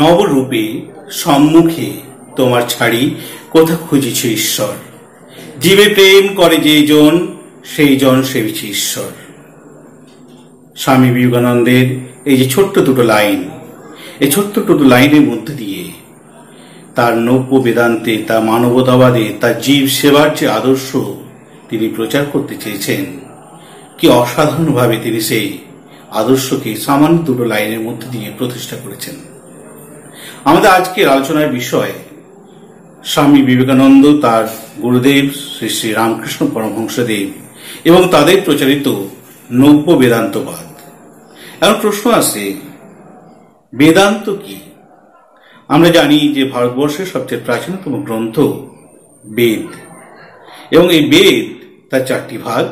নবরূপে সম্মুখে তোমার ছাড়ি কোথা খুঁজিছ ঈশ্বর। জীবে প্রেম করে যে জন সেই জন সেবিছে ঈশ্বর। স্বামী বিবেকানন্দের এই যে ছোট্ট দুটো লাইন, এই ছোট্ট দুটো লাইনের মধ্যে দিয়ে তার নব্য বেদান্তে, তার মানবতাবাদে, তার জীব সেবার যে আদর্শ তিনি প্রচার করতে চেয়েছেন, কি অসাধারণভাবে তিনি সেই আদর্শকে সামান্য দুটো লাইনের মধ্যে দিয়ে প্রতিষ্ঠা করেছেন। আমাদের আজকের আলোচনার বিষয় স্বামী বিবেকানন্দ, তার গুরুদেব শ্রী শ্রী রামকৃষ্ণ পরমহংসদেব এবং তাদের প্রচারিত নব্য বেদান্তবাদ। এখন প্রশ্ন আসে, বেদান্ত কি? আমরা জানি যে ভারতবর্ষের সবচেয়ে প্রাচীনতম গ্রন্থ বেদ, এবং এই বেদ তার চারটি ভাগ: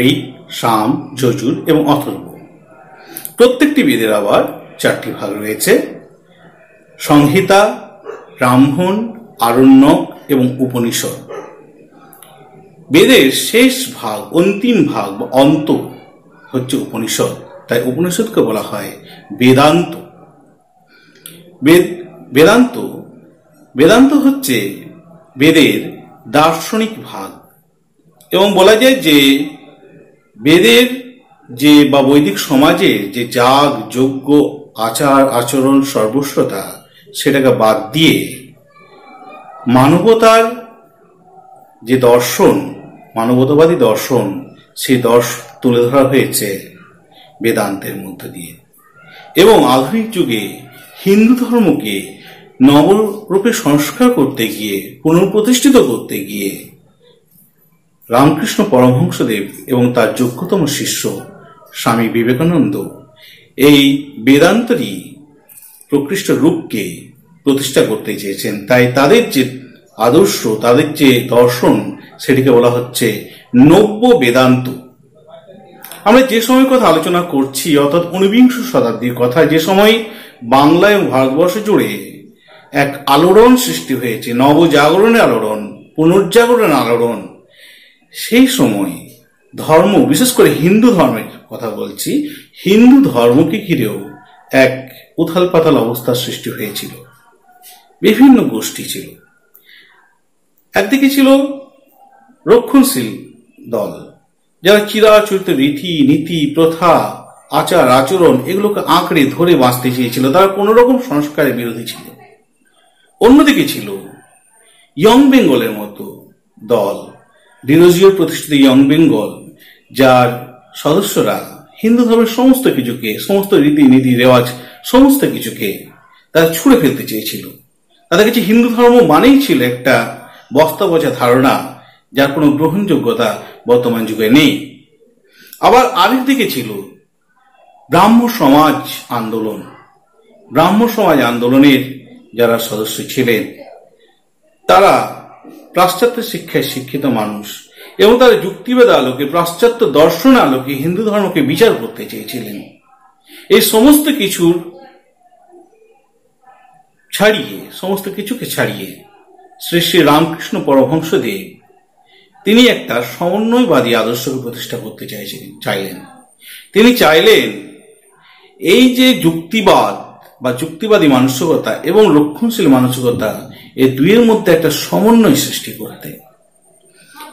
ঋক, সাম, যজুর এবং অথর্ব। প্রত্যেকটি বেদের আবার চারটি ভাগ রয়েছে: সংহিতা, ব্রাহ্মণ, আরণ্যক এবং উপনিষদ। বেদের শেষ ভাগ, অন্তিম ভাগ বা অন্ত হচ্ছে উপনিষদ, তাই উপনিষদকে বলা হয় বেদান্ত। বেদান্ত হচ্ছে বেদের দার্শনিক ভাগ, এবং বলা যায় যে বেদের যে বা বৈদিক সমাজে যে যাগ, যজ্ঞ, আচার আচরণ, সর্বস্বতা, সেটাকে বাদ দিয়ে মানবতার যে দর্শন, মানবতাবাদী দর্শন, সেই দর্শন তুলে ধরা হয়েছে বেদান্তের মধ্য দিয়ে। এবং আধুনিক যুগে হিন্দু ধর্মকে নবরূপে সংস্কার করতে গিয়ে, পুনঃপ্রতিষ্ঠিত করতে গিয়ে রামকৃষ্ণ পরমহংসদেব এবং তার যোগ্যতম শিষ্য স্বামী বিবেকানন্দ এই বেদান্তেরই প্রকৃষ্ট রূপকে প্রতিষ্ঠা করতে চেয়েছেন। তাই তাদের যে আদর্শ, তাদের যে দর্শন, সেটিকে বলা হচ্ছে নব্য বেদান্ত। আমরা যে সময়ের কথা আলোচনা করছি, অর্থাৎ ঊনবিংশ শতাব্দীর কথা, যে সময় বাংলা এবং ভারতবর্ষ জুড়ে এক আলোড়ন সৃষ্টি হয়েছে, নবজাগরণের আলোড়ন, পুনর্জাগরণের আলোড়ন, সেই সময় ধর্ম, বিশেষ করে হিন্দু ধর্মের কথা বলছি, হিন্দু ধর্মকে ঘিরেও এক উথাল পাতাল অবস্থার সৃষ্টি হয়েছিল। বিভিন্ন গোষ্ঠী ছিল। একদিকে ছিল রক্ষণশীল দল, যারা চিরাচরিত রীতি নীতি, প্রথা, আচার আচরণ এগুলোকে আঁকড়ে ধরে বাঁচতে চেয়েছিল। তারা কোনো রকম সংস্কারের বিরোধী ছিল। অন্যদিকে ছিল ইয়ং বেঙ্গলের মতো দল, ডিরোজিওর প্রতিষ্ঠিত ইয়ং বেঙ্গল, যার সদস্যরা হিন্দু ধর্মের সমস্ত কিছুকে, সমস্ত রীতি নীতি রেওয়াজ, সমস্ত কিছুকে তারা ছুঁড়ে ফেলতে চেয়েছিল। তাদের কাছে হিন্দু ধর্ম মানেই ছিল একটা বস্তা বোঝা ধারণা, যার কোনো গ্রহণযোগ্যতা বর্তমান যুগে নেই। আবার আরেক দিকে ছিল ব্রাহ্ম সমাজ আন্দোলন। ব্রাহ্ম সমাজ আন্দোলনের যারা সদস্য ছিলেন, তারা পাশ্চাত্য শিক্ষায় শিক্ষিত মানুষ, এবং তারা যুক্তিবাদ আলোকে, পাশ্চাত্য দর্শন আলোকে হিন্দু ধর্মকে বিচার করতে চেয়েছিলেন। এই সমস্ত কিছুর ছাড়িয়ে, সমস্ত কিছুকে ছাড়িয়ে শ্রী শ্রী রামকৃষ্ণ পরমহংসদেব তিনি একটা সমন্বয়বাদী আদর্শকে প্রতিষ্ঠা করতে চাইলেন। তিনি চাইলেন এই যে যুক্তিবাদ বা যুক্তিবাদী মানসিকতা এবং রক্ষণশীল মানসিকতা, এই দুইয়ের মধ্যে একটা সমন্বয় সৃষ্টি করতে।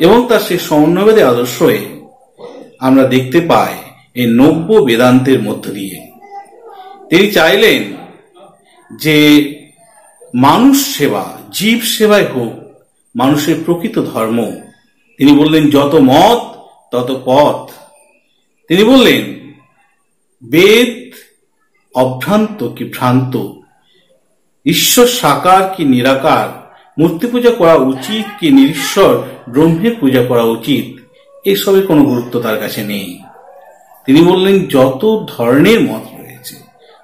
এবং তার সেই সমন্বয়বাদী আদর্শে আমরা দেখতে পাই এই নব্য বেদান্তের মধ্য দিয়ে। তিনি চাইলেন যে মানুষ সেবা, জীব সেবায় হোক মানুষের প্রকৃত ধর্ম। তিনি বললেন, যত মত তত পথ। তিনি বললেন, বেদ অভ্রান্ত কি ভ্রান্ত, ঈশ্বর সাকার কি নিরাকার, মূর্তি পূজা করা উচিত কি নিরীশ্বর ব্রহ্মের পূজা করা উচিত, এসবের কোনো গুরুত্ব তার কাছে নেই। তিনি বললেন, যত ধরনের মত রয়েছে,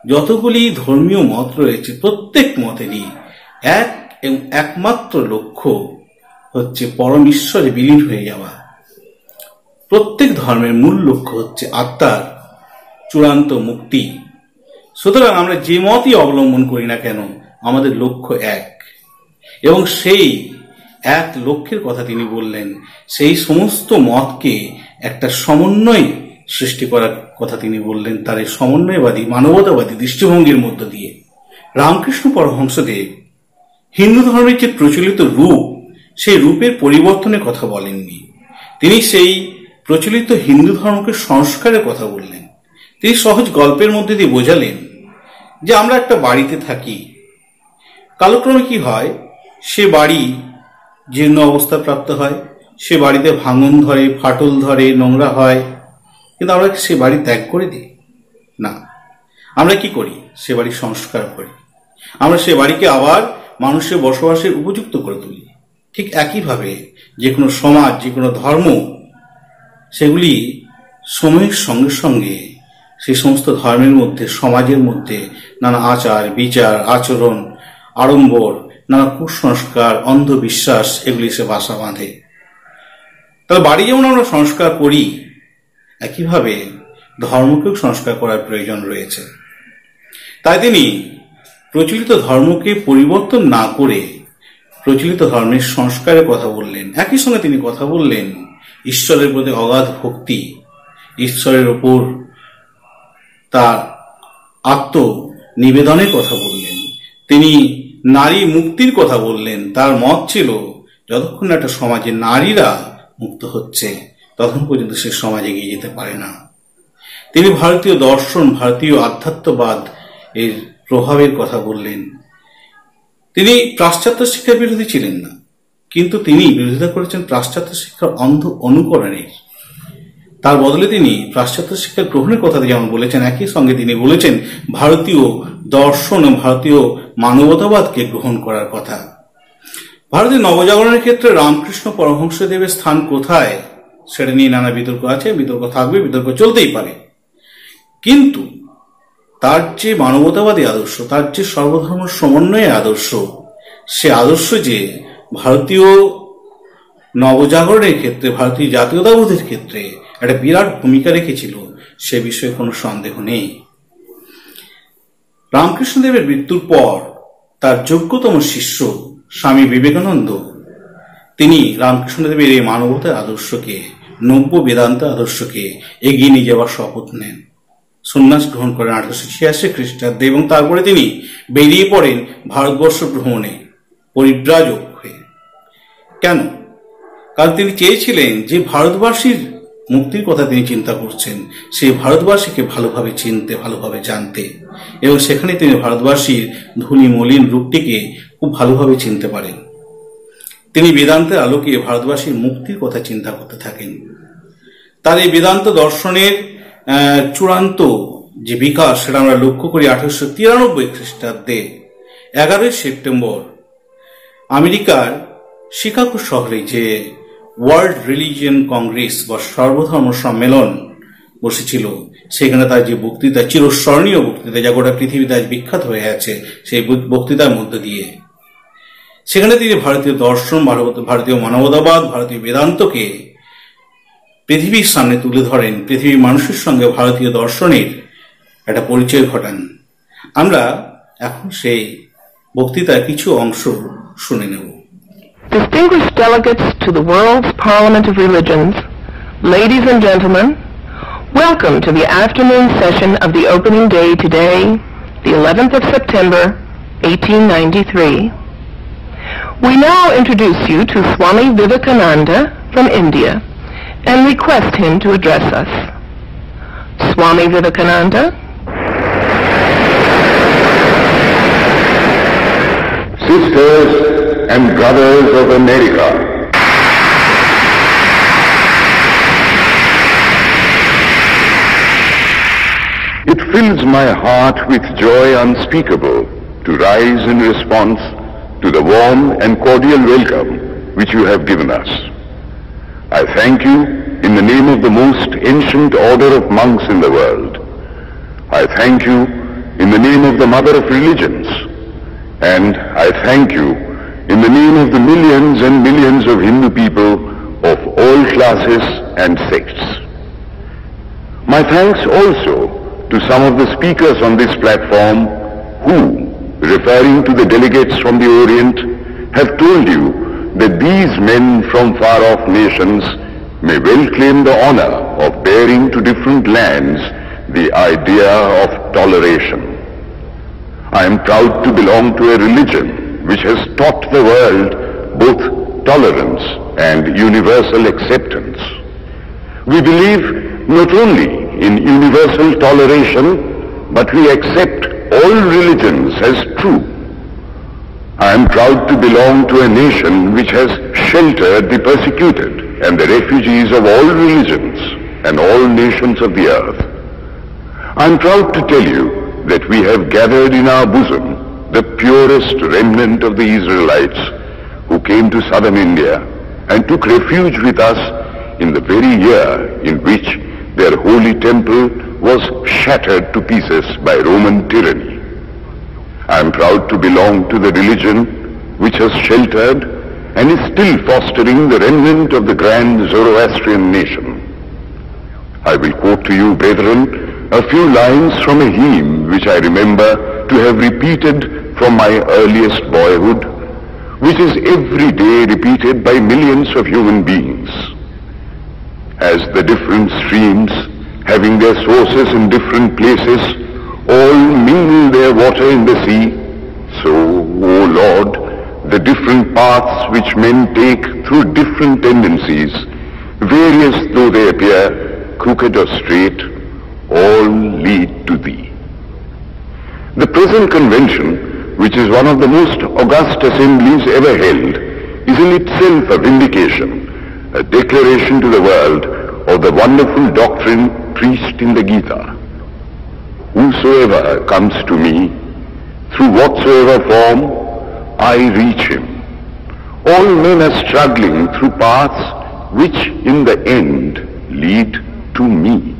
যতগুলি ধর্মীয় মত রয়েছে, প্রত্যেক মতেরই এক এবং একমাত্র লক্ষ্য হচ্ছে পরম ঈশ্বরে বিলীন হয়ে যাওয়া। প্রত্যেক ধর্মের মূল লক্ষ্য হচ্ছে আত্মার চূড়ান্ত মুক্তি। সুতরাং আমরা যে মতই অবলম্বন করি না কেন, আমাদের লক্ষ্য এক, এবং সেই এক লক্ষ্যের কথা তিনি বললেন। সেই সমস্ত মতকে একটা সমন্বয় সৃষ্টি করার কথা তিনি বললেন, তার এই সমন্বয়বাদী মানবতাবাদী দৃষ্টিভঙ্গির মধ্য দিয়ে। রামকৃষ্ণ পরমহংসদেব হিন্দু ধর্মের যে প্রচলিত রূপ, সেই রূপের পরিবর্তনের কথা বলেননি। তিনি সেই প্রচলিত হিন্দু ধর্মকে সংস্কারের কথা বললেন। তিনি সহজ গল্পের মধ্যে দিয়ে বোঝালেন যে আমরা একটা বাড়িতে থাকি, কালক্রমে কি হয়, সে বাড়ি জীর্ণ অবস্থা প্রাপ্ত হয়, সে বাড়িতে ভাঙন ধরে, ফাটল ধরে, নোংরা হয়, কিন্তু আমরা সে বাড়ি ত্যাগ করে দিই না। আমরা কি করি? সে বাড়ি সংস্কার করি, আমরা সে বাড়িকে আবার মানুষের বসবাসের উপযুক্ত করে তুলি। ঠিক একইভাবে যে কোনো সমাজ, যে কোনো ধর্ম, সেগুলি সময়ের সঙ্গে সঙ্গে সেই সমস্ত ধর্মের মধ্যে, সমাজের মধ্যে নানা আচার বিচার, আচরণ, আড়ম্বর, নানা কুসংস্কার, অন্ধবিশ্বাস এগুলি সে বাসা বাঁধে। তাহলে বাড়ি যেমন আমরা সংস্কার করি, একইভাবে ধর্মকেও সংস্কার করার প্রয়োজন রয়েছে। তাই তিনি প্রচলিত ধর্মকে পরিবর্তন না করে প্রচলিত ধর্মের সংস্কারের কথা বললেন। একই সঙ্গে তিনি কথা বললেন ঈশ্বরের প্রতি অগাধ ভক্তি, ঈশ্বরের ওপর তার আত্মনিবেদনের কথা বললেন। তিনি নারী মুক্তির কথা বললেন। তার মত ছিল যতক্ষণ একটা সমাজে নারীরা মুক্ত হচ্ছে ততক্ষণ পর্যন্ত সে সমাজ এগিয়ে যেতে পারে না। তিনি ভারতীয় দর্শন, ভারতীয় আধ্যাত্মবাদ এর প্রভাবের কথা বললেন। তিনি পাশ্চাত্য শিক্ষার বিরোধী ছিলেন না, কিন্তু তিনি বিরোধিতা করেছেন পাশ্চাত্য শিক্ষার অন্ধ অনুকরণের। তার বদলে তিনি পাশ্চাত্য শিক্ষা গ্রহণের কথা যেমন বলেছেন, একই সঙ্গে তিনি বলেছেন ভারতীয় দর্শন ও ভারতীয় মানবতাবাদকে গ্রহণ করার কথা। ভারতীয় নবজাগরণের ক্ষেত্রে রামকৃষ্ণ পরমহংসদেবের স্থান কোথায় সেটা নিয়ে নানা বিতর্ক আছে, বিতর্ক থাকবে, বিতর্ক চলতেই পারে। কিন্তু তার যে মানবতাবাদী আদর্শ, তার যে সর্বধর্ম সমন্বয়ের আদর্শ, সে আদর্শ যে ভারতীয় নবজাগরণের ক্ষেত্রে, ভারতীয় জাতীয়তাবোধের ক্ষেত্রে একটা বিরাট ভূমিকা রেখেছিল, সে বিষয়ে কোনো সন্দেহ নেই। রামকৃষ্ণদেবের মৃত্যুর পর তার যোগ্যতম শিষ্য স্বামী বিবেকানন্দ, তিনি রামকৃষ্ণদেবের এই মানবতার আদর্শকে, নব্য বেদান্ত আদর্শকে এগিয়ে নিয়ে যাওয়ার শপথ নেন। সন্ন্যাস গ্রহণ করেন 1886 খ্রিস্টাব্দে এবং তারপরে তিনি বেরিয়ে পড়েন ভারতবর্ষ ভ্রমণে পরিব্রাজক হয়ে। কেন? কারণ তিনি চেয়েছিলেন যে ভারতবাসীর মুক্তির কথা তিনি চিন্তা করছেন, সেই ভারতবাসীকে ভালোভাবে চিনতে, ভালোভাবে জানতে, এবং সেখানে তিনি ভারতবাসীর ধূলি মলিন রূপটিকে খুব ভালোভাবে চিনতে পারেন। তিনি বেদান্তের আলোকে ভারতবাসীর মুক্তির কথা চিন্তা করতে থাকেন। তার এই বেদান্ত দর্শনের চূড়ান্ত যে বিকাশ সেটা আমরা লক্ষ্য করি 1893 খ্রিস্টাব্দে 11 সেপ্টেম্বর আমেরিকার শিকাগো শহরে যে ওয়ার্ল্ড রিলিজিয়ন কংগ্রেস বা সর্বধর্ম সম্মেলন বসেছিল, সেখানে তার যে বক্তৃতা, চিরস্মরণীয় বক্তৃতা, যা গোটা পৃথিবীতে আজ বিখ্যাত হয়ে আছে, সেই বক্তৃতার মধ্য দিয়ে সেখানে তিনি ভারতীয় দর্শন, ভারতীয় মানবতাবাদ, ভারতীয় বেদান্তকে পৃথিবীর সামনে তুলে ধরেন, পৃথিবীর মানুষের সঙ্গে ভারতীয় দর্শনের একটা পরিচয় ঘটান। আমরা এখন সেই বক্তৃতার কিছু অংশ শুনে নেব। Distinguished delegates to the World's Parliament of Religions, ladies and gentlemen, welcome to the afternoon session of the opening day today, the 11th of September, 1893. We now introduce you to Swami Vivekananda from India and request him to address us. Swami Vivekananda. Sisters and brothers of America, it fills my heart with joy unspeakable to rise in response to the warm and cordial welcome which you have given us. I thank you in the name of the most ancient order of monks in the world. I thank you in the name of the mother of religions, and I thank you in the name of the millions and millions of Hindu people of all classes and sects. My thanks also to some of the speakers on this platform who, referring to the delegates from the Orient, have told you that these men from far-off nations may well claim the honor of bearing to different lands the idea of toleration. I am proud to belong to a religion which has taught the world both tolerance and universal acceptance. We believe not only in universal toleration, but we accept all religions as true. I am proud to belong to a nation which has sheltered the persecuted and the refugees of all religions and all nations of the earth. I am proud to tell you that we have gathered in our bosom the purest remnant of the Israelites who came to southern India and took refuge with us in the very year in which their holy temple was shattered to pieces by Roman tyranny. I am proud to belong to the religion which has sheltered and is still fostering the remnant of the grand Zoroastrian nation. I will quote to you, brethren, a few lines from a hymn which I remember to have repeated from my earliest boyhood, which is every day repeated by millions of human beings. As the different streams, having their sources in different places, all mingle their water in the sea, so, O Lord, the different paths which men take through different tendencies, various though they appear, crooked or straight, all lead to Thee. The present convention, which is one of the most august assemblies ever held, is in itself a vindication, a declaration to the world of the wonderful doctrine preached in the Gita. Whosoever comes to me, through whatsoever form, I reach him. All men are struggling through paths which in the end lead to me.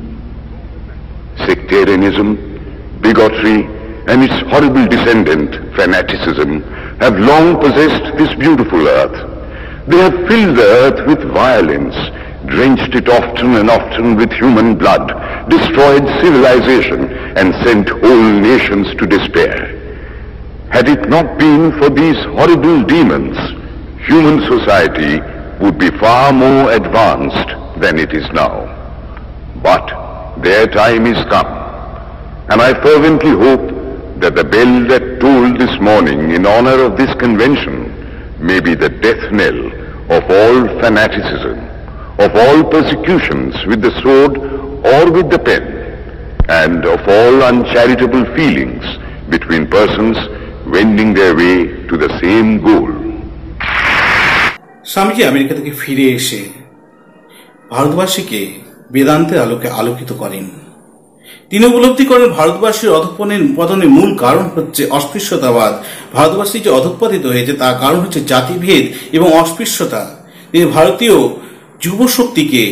Sectarianism, bigotry, and its horrible descendant, fanaticism, have long possessed this beautiful earth. They have filled the earth with violence, drenched it often and often with human blood, destroyed civilization, and sent whole nations to despair. Had it not been for these horrible demons, human society would be far more advanced than it is now. But their time is come, and I fervently hope that the bell that tolled this morning in honor of this convention may be the death knell of all fanaticism, of all persecutions with the sword or with the pen, and of all uncharitable feelings between persons wending their way to the same goal. Swamiji America থেকে ফিরে এসে ভারতবাসীকে বেদান্তের আলোকে আলোকিত করেন। তিনি উপলব্ধি করেন ভারতবাসীর অধঃপতনের মূল কারণ হচ্ছে অস্পৃশ্যতাবাদ। ভারতবাসী যে অধঃপতিত হয়েছে তার কারণ হচ্ছে জাতিভেদ এবং অস্পৃশ্যতা। তিনি ভারতীয় যুবশক্তিকে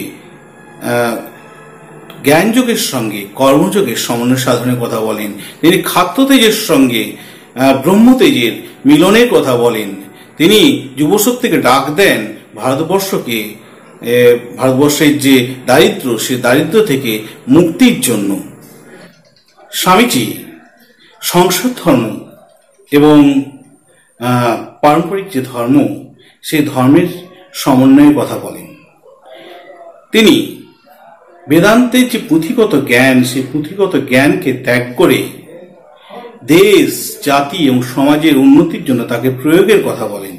জ্ঞানযোগের সঙ্গে কর্মযোগের সমন্বয় সাধনের কথা বলেন। তিনি খাদ্যতেজের সঙ্গে ব্রহ্মতেজের মিলনের কথা বলেন। তিনি যুবশক্তিকে ডাক দেন ভারতবর্ষের যে দারিদ্র, সে দারিদ্র থেকে মুক্তির জন্য। স্বামীজি সংসার ধর্ম এবং পারম্পরিক যে ধর্ম, সেই ধর্মের সমন্বয়ের কথা বলেন। তিনি বেদান্তের যে পুঁথিগত জ্ঞান, সেই পুঁথিগত জ্ঞানকে ত্যাগ করে দেশ, জাতি এবং সমাজের উন্নতির জন্য তাকে প্রয়োগের কথা বলেন।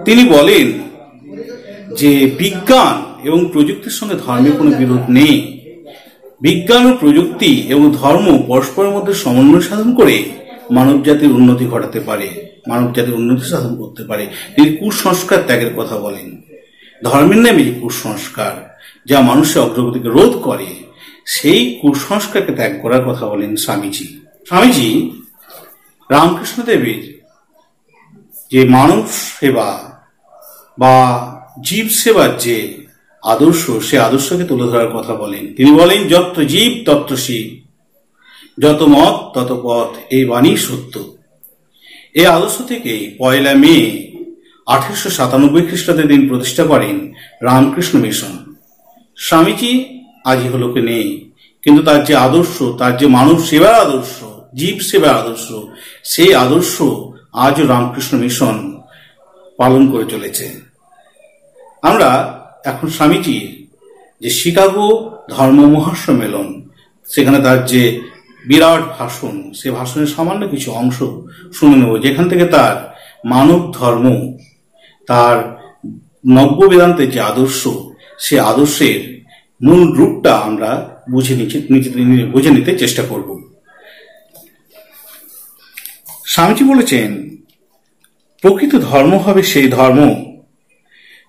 তিনি বলেন যে বিজ্ঞান এবং প্রযুক্তির সঙ্গে ধর্মের কোনো বিরোধ নেই। বিজ্ঞান ও প্রযুক্তি এবং ধর্ম পরস্পরের মধ্যে সমন্বয় সাধন করে মানব জাতির উন্নতি ঘটাতে পারে, মানব জাতির উন্নতি সাধন করতে পারে। তিনি কুসংস্কার ত্যাগের কথা বলেন। ধর্মের নামে যে কুসংস্কার যা মানুষের অগ্রগতিকে রোধ করে, সেই কুসংস্কারকে ত্যাগ করার কথা বলেন স্বামীজি। স্বামীজি রামকৃষ্ণদেবের যে মানব সেবা বা জীব সেবার যে আদর্শ, সে আদর্শকে তুলে ধরার কথা বলেন। তিনি বলেন, যত জীব তত শিব, যত মত তত পথ, এই বাণী সত্য। এই আদর্শ থেকে 1 মে 1897 খ্রিস্টাব্দে তিনি প্রতিষ্ঠা করেন রামকৃষ্ণ মিশন। স্বামীজি আজ ইহলোকে নেই, কিন্তু তার যে আদর্শ, তার যে মানব সেবার আদর্শ, জীব সেবার আদর্শ, সেই আদর্শ আজও রামকৃষ্ণ মিশন পালন করে চলেছে। আমরা এখন স্বামীজির যে শিকাগো ধর্ম মহাসম্মেলন, সেখানে তার যে বিরাট ভাষণ, সে ভাষণের সামান্য কিছু অংশ শুনে নেব, যেখান থেকে তার মানব ধর্ম, তার নব্য বেদান্তের যে আদর্শ, সে আদর্শের মূল রূপটা আমরা বুঝে নিতে চেষ্টা করব। স্বামীজি বলেছেন, প্রকৃত ধর্ম হবে সেই ধর্ম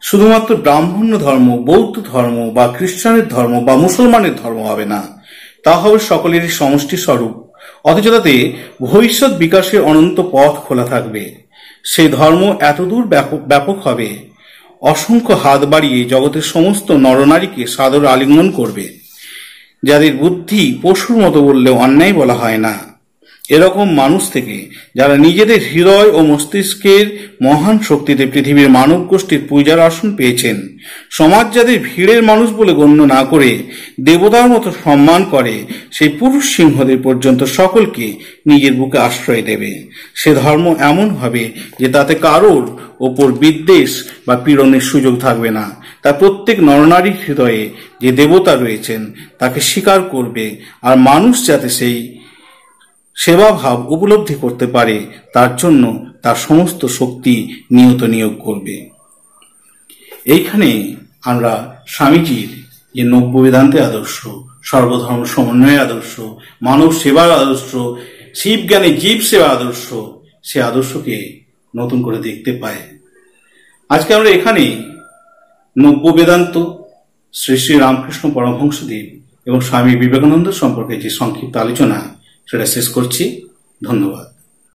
শুধুমাত্র ব্রাহ্মণ্য ধর্ম, বৌদ্ধ ধর্ম বা খ্রিস্টানের ধর্ম বা মুসলমানের ধর্ম হবে না, তা হবে সকলেরই সমষ্টি স্বরূপ, অথচ তাতে ভবিষ্যৎ বিকাশের অনন্ত পথ খোলা থাকবে। সেই ধর্ম এতদূর ব্যাপক হবে, অসংখ্য হাত বাড়িয়ে জগতের সমস্ত নরনারীকে সাদর আলিঙ্গন করবে, যাদের বুদ্ধি পশুর মতো বললেও অন্যায় বলা হয় না। এরকম মানুষ থেকে যারা নিজেদের হৃদয় ও মস্তিষ্কের মহান শক্তিতে পৃথিবীর মানব গোষ্ঠীর পূজার আসন পেয়েছেন, সমাজ যাদের ভিড়ের মানুষ বলে গণ্য না করে দেবতার মতো সম্মান করে, সেই পুরুষ সিংহদের পর্যন্ত সকলকে নিজের বুকে আশ্রয় দেবে। সে ধর্ম এমন হবে যে তাতে কারোর ওপর বিদ্বেষ বা পীড়নের সুযোগ থাকবে না। তা প্রত্যেক নরনারীর হৃদয়ে যে দেবতা রয়েছেন তাকে স্বীকার করবে, আর মানুষ যাতে সেই সেবাভাব উপলব্ধি করতে পারে তার জন্য তার সমস্ত শক্তি নিয়োগ করবে। এইখানে আমরা স্বামীজির যে নব্য বেদান্তের আদর্শ, সর্বধর্ম সমন্বয়ের আদর্শ, মানব সেবার আদর্শ, শিব জ্ঞানে জীব সেবা আদর্শ, সে আদর্শকে নতুন করে দেখতে পাই। আজকে আমরা এখানে নব্য বেদান্ত, শ্রী শ্রী রামকৃষ্ণ পরমহংসদেব এবং স্বামী বিবেকানন্দ সম্পর্কে যে সংক্ষিপ্ত আলোচনা, সেটা শেষ করছি। ধন্যবাদ।